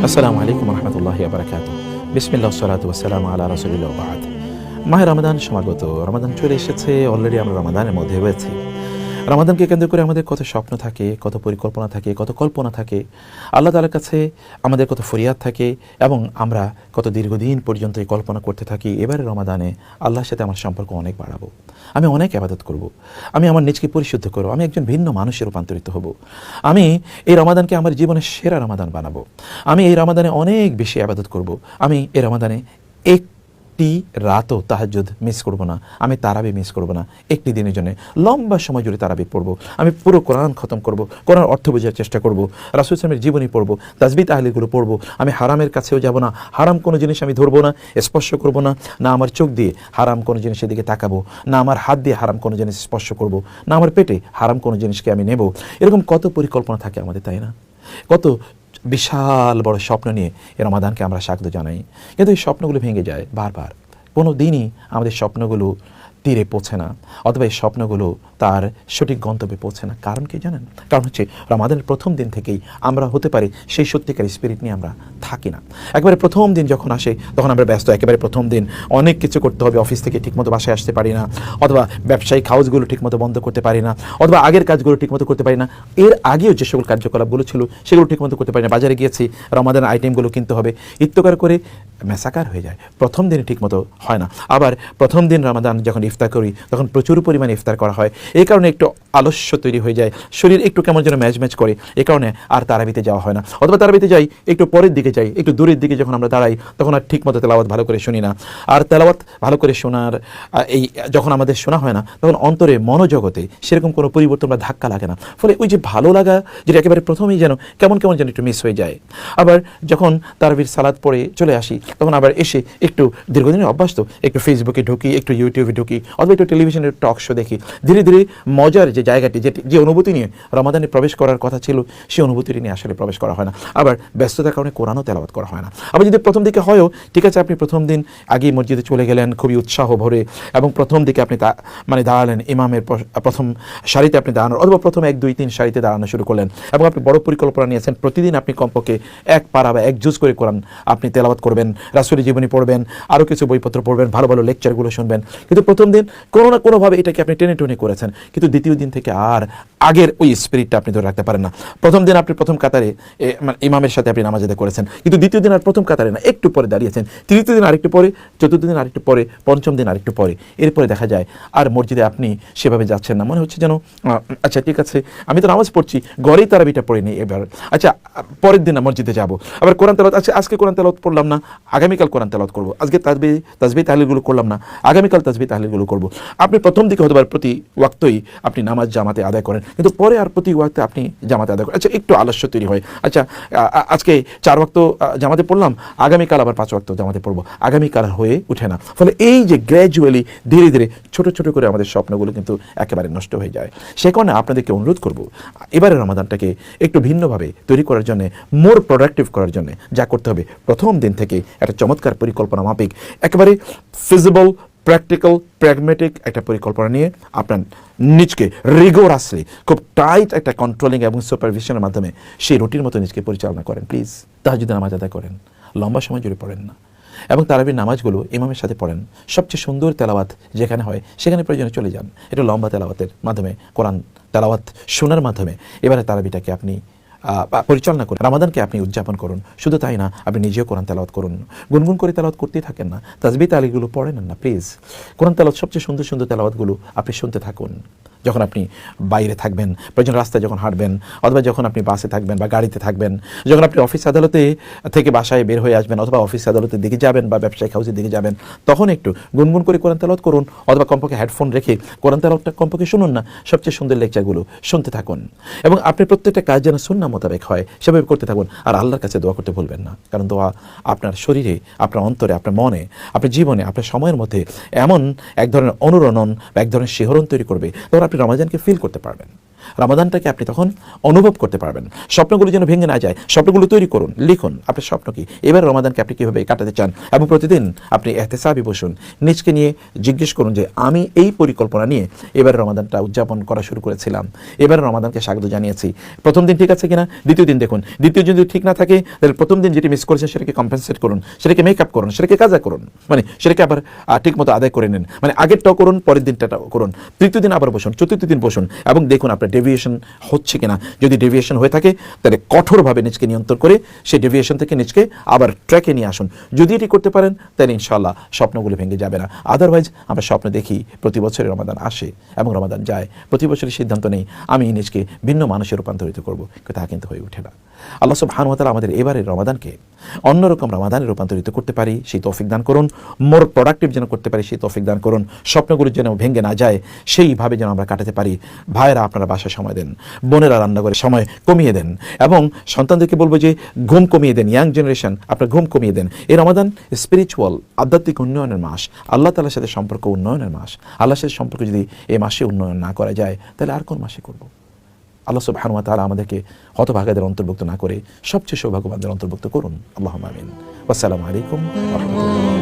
আসসালামু আলাইকুম রহমতুল্লাহি ওয়া বারাকাতুহু। বিসমিল্লাহ সালাতু ওয়াসসালামু আলা রাসূলিল্লাহ ওয়া বা'দ। মাহে রমাদান সমাগত, রমাদান চলে এসেছে, অলরেডি আমরা রমাদানের মধ্যে রয়েছি। রমাদানকে কেন্দ্র করে আমাদের কত স্বপ্ন থাকে, কত পরিকল্পনা থাকে, কত কল্পনা থাকে, আল্লাহ তাআলার কাছে আমাদের কত ফরিয়াদ থাকে এবং আমরা কত দীর্ঘদিন পর্যন্ত এই কল্পনা করতে থাকি এবারে রমাদানে আল্লাহর সাথে আমার সম্পর্ক অনেক বাড়াবো, আমি অনেক ইবাদত করব, আমি আমার নিজকে পরিশুদ্ধ করব, আমি একজন ভিন্ন মানুষে রূপান্তরিত হব, আমি এই রমাদানকে আমার জীবনের সেরা রমাদান বানাবো, আমি এই রমাদানে অনেক বেশি ইবাদত করব, আমি এই রমাদানে একটি রাতও তাহাজ্জুদ মিস করব না, আমি তারাবি মিস করব না, একটি দিনের জন্য লম্বা সময় জুড়ে তারাবি পড়ব, আমি পুরো কোরআন খতম করব, কোরআন অর্থ বোঝার চেষ্টা করব, রাসূল সাল্লাল্লাহু জীবনী পড়ব, তাসবিহ তাহলিলগুলো পড়ব, আমি হারামের কাছেও যাব না, হারাম কোনো জিনিস আমি ধরবো না, স্পর্শ করব না, না আমার চোখ দিয়ে হারাম কোনো জিনিসের দিকে তাকাবো, না আমার হাত দিয়ে হারাম কোনো জিনিস স্পর্শ করব, না আমার পেটে হারাম কোনো জিনিসকে আমি নেব। এরকম কত পরিকল্পনা থাকে আমাদের, তাই না? কত বিশাল বড় স্বপ্ন নিয়ে এই রমাদানকে আমরা স্বাগত জানাই, কিন্তু এই স্বপ্নগুলো ভেঙে যায় বারবার। কোনো দিনই আমাদের স্বপ্নগুলো তীরে পৌঁছে না, অথবা এই স্বপ্নগুলো তার সঠিক গন্তব্যে পৌঁছে না। কারণ কি জানেন? কারণ হচ্ছে রমাদানের প্রথম দিন থেকেই আমরা হতে পারি সেই সত্যিকার স্পিরিট নিয়ে আমরা থাকি না। একেবারে প্রথম দিন যখন আসে তখন আমরা ব্যস্ত, একেবারে প্রথম দিন অনেক কিছু করতে হবে, অফিস থেকে ঠিকমতো বাসায় আসতে পারি না, অথবা ব্যবসায়িক হাউসগুলো ঠিকমতো বন্ধ করতে পারি না, অথবা আগের কাজগুলো ঠিকমতো করতে পারি না, এর আগেও যে সকল কার্যকলাপগুলো ছিল সেগুলো ঠিকমতো করতে পারি না, বাজারে গিয়েছি রামাদানের আইটেমগুলো কিনতে হবে, ইত্তকার করে মেসাকার হয়ে যায়, প্রথম দিনে ঠিকমতো হয় না। আবার প্রথম দিন রমাদান যখন ইফতার করি তখন প্রচুর পরিমাণে ইফতার করা হয়, এই কারণে একটু আলস্য তৈরি হয়ে যায়, শরীর একটু কেমন যেন ম্যাচ করে, এই কারণে আর তারাবিতে যাওয়া হয় না, অথবা তারাবিতে যাই একটু পরের দিকে যাই, একটু দূরের দিকে যখন আমরা দাঁড়াই তখন আর ঠিকমতো তেলাওয়াত ভালো করে শুনি না। আর তেলাওয়াত ভালো করে শোনার এই যখন আমাদের শোনা হয় না তখন অন্তরে মনোজগতে সেরকম কোনো পরিবর্তন বা ধাক্কা লাগে না, ফলে ওই যে ভালো লাগা যেটা একেবারে প্রথমেই যেন কেমন যেন একটু মিস হয়ে যায়। আবার যখন তারাবির সালাত পড়ে চলে আসি তখন আবার এসে একটু দীর্ঘদিনের অভ্যাস তো একটু ফেসবুকে ঢুকি, একটু ইউটিউবে ঢুকি, অথবা একটু টেলিভিশনের টক শো দেখি, ধীরে ধীরে মজার যে জায়গাটি যে অনুভূতি নিয়ে রমাদানে প্রবেশ করার কথা ছিল সেই অনুভূতিটি নিয়ে আসলে প্রবেশ করা হয় না। আবার ব্যস্ততার কারণে কোরআনও তেলাওয়াত করা হয় না। আবার যদি প্রথম দিকে হয়ও ঠিক আছে, আপনি প্রথম দিন আগেই মসজিদে চলে গেলেন খুবই উৎসাহ ভরে, এবং প্রথম দিকে আপনি দাঁড়ালেন ইমামের প্রথম সারিতে, আপনি দাঁড়ানোর অথবা প্রথম 1, 2, 3 সারিতে দাঁড়ানো শুরু করলেন, এবং আপনি বড় পরিকল্পনা নিয়েছেন প্রতিদিন আপনি কমপক্ষে এক পারা বা এক জুজ করে কোরআন আপনি তেলাওয়াত করবেন, রাসূলের জীবনী পড়বেন, আরও কিছু বইপত্র পড়বেন, ভালো ভালো লেকচারগুলো শুনবেন। কিন্তু প্রথম দিন কোনো না কোনোভাবে এটাকে আপনি টেনে টুনে করেছেন, কিন্তু দ্বিতীয় দিন থেকে আর আগের ওই স্পিরিটটা আপনি ধরে রাখতে পারেন না। প্রথম দিন আপনি প্রথম কাতারে ইমামের সাথে আপনি নামাজ আদায় করেছেন, কিন্তু দ্বিতীয় দিন আর প্রথম কাতারে না, একটু পরে দাঁড়িয়েছেন, তৃতীয় দিন আরেকটু পরে, চতুর্থ দিন আরেকটু পরে, পঞ্চম দিন আরেকটু পরে, এরপরে দেখা যায় আর মসজিদে আপনি সেভাবে যাচ্ছেন না, মনে হচ্ছে যেন আচ্ছা ঠিক আছে আমি তো নামাজ পড়ছি, ঘরেই তারাবিটা পড়ে নিই, এবার আচ্ছা পরের দিন মসজিদে যাব, আবার কোরআন তেলাওয়াত, আচ্ছা আজকে কোরআন তেলাওয়াত পড়লাম না, আগামীকাল কোরআন তেলাওয়াত করবো, আজকে তাসবিহ তাহলিলগুলো করলাম না, আগামীকাল তাসবিহ তাহলিলগুলো করবো। আপনি প্রথম দিকে হতে পারে প্রতি ওয়াক্তই আপনি নামাজ জামাতে আদায় করেন, কিন্তু পরে আর প্রতি ওয়াক্তে আপনি জামাতে আদায় করেন, আচ্ছা একটু আলস্য তৈরি হয়, আচ্ছা আজকে 4 ওয়াক্ত জামাতে পড়লাম, আগামীকাল আবার 5 ওয়াক্ত জামাতে পড়বো, আগামীকাল হয়ে ওঠে না। ফলে এই যে গ্র্যাজুয়ালি ধীরে ধীরে ছোট ছোট করে আমাদের স্বপ্নগুলো কিন্তু একেবারে নষ্ট হয়ে যায়। সে কারণে আপনাদেরকে অনুরোধ করব এবারে রমাদানটাকে একটু ভিন্নভাবে তৈরি করার জন্য, মোর প্রোডাক্টিভ করার জন্য যা করতে হবে প্রথম দিন থেকে একটা চমৎকার পরিকল্পনা মাফিক, একেবারে ফিজিবল, প্র্যাকটিক্যাল, প্র্যাগমেটিক একটা পরিকল্পনা নিয়ে আপনার নিজকে রিগোরাসলি খুব টাইট একটা কন্ট্রোলিং এবং সুপারভিশনের মাধ্যমে সেই রুটির মতো নিজকে পরিচালনা করেন। প্লিজ তাহাজ্জুদের নামাজ আদায় করেন, লম্বা সময় জুড়ে পড়েন না, এবং তারাবির নামাজগুলো ইমামের সাথে পড়েন, সবচেয়ে সুন্দর তেলাওয়াত যেখানে হয় সেখানে প্রয়োজনে চলে যান, এটা লম্বা তেলাওয়াতের মাধ্যমে, কোরআন তেলাওয়াত শোনার মাধ্যমে এবারে তারাবিটাকে আপনি পরিচালনা করুন, রমাদানকে আপনি উদযাপন করুন। শুধু তাই না, আপনি নিজেও কোরআন তেলাওয়াত করুন, গুনগুন করে তেলাওয়াত করতেই থাকেন না, তাসবিহ তাহলিলগুলো পড়েন না প্লিজ, কোরআন তেলাওয়াত সবচেয়ে সুন্দর সুন্দর তেলাওয়াতগুলো আপনি শুনতে থাকুন যখন আপনি বাইরে থাকবেন, প্রয়োজন রাস্তায় যখন হাঁটবেন, অথবা যখন আপনি বাসে থাকবেন বা গাড়িতে থাকবেন, যখন আপনি অফিস আদালতে থেকে বাসায় বের হয়ে আসবেন, অথবা অফিস আদালতের দিকে যাবেন বা ব্যবসায়িক হাউসের দিকে যাবেন, তখন একটু গুনগুন করে কোরআন তেলাওয়াত করুন, অথবা কমপক্ষে হেডফোন রেখে কোরআন তেলাওয়াতটা কমপক্ষে শুনুন না, সবচেয়ে সুন্দর লেকচারগুলো শুনতে থাকুন, এবং আপনি প্রত্যেকটা কাজ যেন সুন্নাহ মোতাবেক হয় সেভাবে করতে থাকুন। আর আল্লাহর কাছে দোয়া করতে ভুলবেন না, কারণ দোয়া আপনার শরীরে, আপনার অন্তরে, আপনার মনে, আপনার জীবনে, আপনার সময়ের মধ্যে এমন এক ধরনের অনুরণন বা এক ধরনের শিহরণ তৈরি করবে, তখন আপনি রমাদানকে ফিল করতে পারবেন। রমাদানটাকে আপনি তখন অনুভব করতে পারবেন। স্বপ্নগুলো যেন ভেঙে না যায়, স্বপ্নগুলো তৈরি করুন, লিখুন আপনার স্বপ্ন কি, এবার রমাদানকে আপনি কীভাবে কাটাতে চান, এবং প্রতিদিন আপনি এহতেসাবি বসুন, নিজকে নিয়ে জিজ্ঞেস করুন যে আমি এই পরিকল্পনা নিয়ে এবার রমাদানটা উদযাপন করা শুরু করেছিলাম, এবার রমাদানকে স্বাগত জানিয়েছি। প্রথম দিন ঠিক আছে কিনা, দ্বিতীয় দিন দেখুন, দ্বিতীয় যদি ঠিক না থাকে তাহলে প্রথম দিন যেটি মিস করেছেন সেটাকে কম্পেনসেট করুন, সেটাকে মেক আপ করুন, সেটাকে কাজা করুন, মানে সেটাকে আবার ঠিক মতো আদায় করে নিন, মানে আগেরটাও করুন, পরের দিনটাও করুন, তৃতীয় দিন আবার বসুন, চতুর্থ দিন বসুন এবং দেখুন আপনার ডেভিয়েশন হচ্ছে কিনা। যদি ডেভিয়েশন হয়ে থাকে তাহলে কঠোরভাবে নিজকে নিয়ন্ত্রণ করে সেই ডেভিয়েশন থেকে নিজকে আবার ট্র্যাকে নিয়ে আসুন। যদি এটি করতে পারেন তাহলে ইনশাআল্লাহ স্বপ্নগুলো ভেঙে যাবে না। আদারওয়াইজ আমরা স্বপ্ন দেখি, প্রতি বছরে রমাদান আসে এবং রমাদান যায়, প্রতি বছরই সিদ্ধান্ত নেই আমি নিজকে ভিন্ন মানুষে রূপান্তরিত করব, তা কিন্তু হয়ে ওঠে না। আল্লাহ সুবহানাহু ওয়া তাআলা আমাদের এবারের রমাদানকে অন্যরকম রমাদানে রূপান্তরিত করতে পারি সেই তৌফিক দান করুন, মোর প্রোডাক্টিভ যেন করতে পারি সেই তৌফিক দান করুন, স্বপ্নগুলো যেন ভেঙে না যায় সেইভাবে যেন আমরা কাটাতে পারি। ভাইয়েরা আপনারা বাসায় সময় দেন, বোনেরা রান্না করে সময় কমিয়ে দেন, এবং সন্তানদেরকে বলবো যে ঘুম কমিয়ে দেন, ইয়াং জেনারেশন আপনার ঘুম কমিয়ে দেন। এই রমাদান স্পিরিচুয়াল আধ্যাত্মিক উন্নয়নের মাস, আল্লাহ তাআলার সাথে সম্পর্ক উন্নয়নের মাস। আল্লাহর সাথে সম্পর্ক যদি এই মাসে উন্নয়ন না করা যায় তাহলে আর কোন মাসে করব? আল্লাহ সুবহানাহু ওয়া তাআলা আমাদেরকে হতভাগাদের অন্তর্ভুক্ত না করে সবচেয়ে সৌভাগ্যবানদের অন্তর্ভুক্ত করুন। আল্লাহুম্মা আমিন। আসসালামু আলাইকুম ওয়া রাহমাতুল্লাহ।